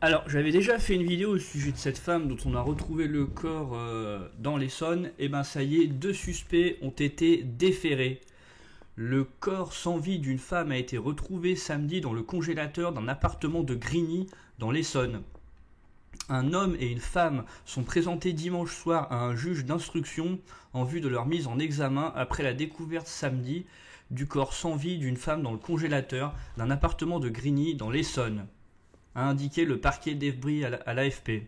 Alors, j'avais déjà fait une vidéo au sujet de cette femme dont on a retrouvé le corps dans l'Essonne. Et ben ça y est, 2 suspects ont été déférés. Le corps sans vie d'une femme a été retrouvé samedi dans le congélateur d'un appartement de Grigny dans l'Essonne. Un homme et une femme sont présentés dimanche soir à un juge d'instruction en vue de leur mise en examen après la découverte samedi du corps sans vie d'une femme dans le congélateur d'un appartement de Grigny dans l'Essonne, a indiqué le parquet d'Evry à l'AFP.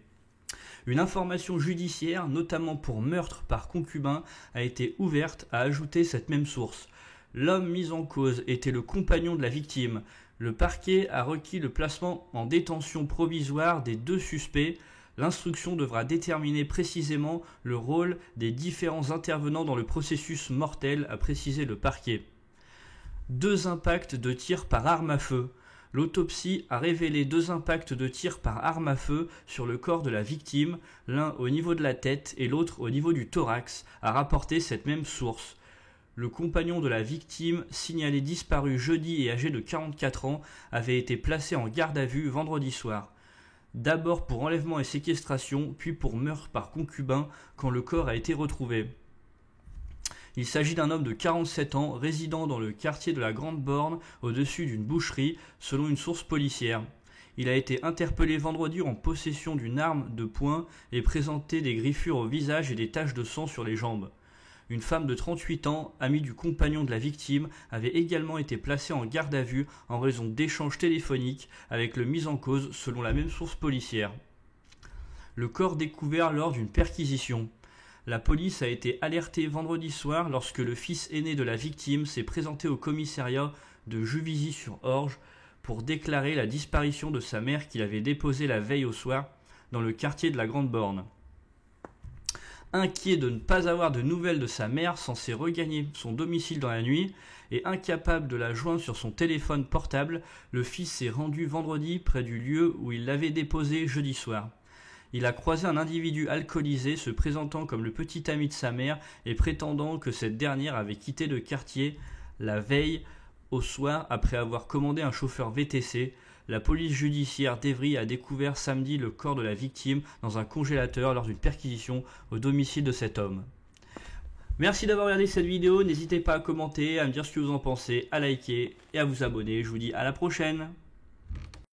Une information judiciaire, notamment pour meurtre par concubin, a été ouverte, a ajouté cette même source. L'homme mis en cause était le compagnon de la victime. Le parquet a requis le placement en détention provisoire des 2 suspects. L'instruction devra déterminer précisément le rôle des différents intervenants dans le processus mortel, a précisé le parquet. 2 impacts de tir par arme à feu. L'autopsie a révélé 2 impacts de tir par arme à feu sur le corps de la victime, l'un au niveau de la tête et l'autre au niveau du thorax, a rapporté cette même source. Le compagnon de la victime, signalé disparu jeudi et âgé de 44 ans, avait été placé en garde à vue vendredi soir. D'abord pour enlèvement et séquestration, puis pour meurtre par concubin quand le corps a été retrouvé. Il s'agit d'un homme de 47 ans, résidant dans le quartier de la Grande Borne, au-dessus d'une boucherie, selon une source policière. Il a été interpellé vendredi en possession d'une arme de poing et présentait des griffures au visage et des taches de sang sur les jambes. Une femme de 38 ans, amie du compagnon de la victime, avait également été placée en garde à vue en raison d'échanges téléphoniques avec le mis en cause, selon la même source policière. Le corps découvert lors d'une perquisition. La police a été alertée vendredi soir lorsque le fils aîné de la victime s'est présenté au commissariat de Juvisy-sur-Orge pour déclarer la disparition de sa mère qu'il avait déposée la veille au soir dans le quartier de la Grande Borne. Inquiet de ne pas avoir de nouvelles de sa mère, censé regagner son domicile dans la nuit, et incapable de la joindre sur son téléphone portable, le fils s'est rendu vendredi près du lieu où il l'avait déposé jeudi soir. Il a croisé un individu alcoolisé se présentant comme le petit ami de sa mère et prétendant que cette dernière avait quitté le quartier la veille au soir après avoir commandé un chauffeur VTC. La police judiciaire d'Evry a découvert samedi le corps de la victime dans un congélateur lors d'une perquisition au domicile de cet homme. Merci d'avoir regardé cette vidéo, n'hésitez pas à commenter, à me dire ce que vous en pensez, à liker et à vous abonner. Je vous dis à la prochaine.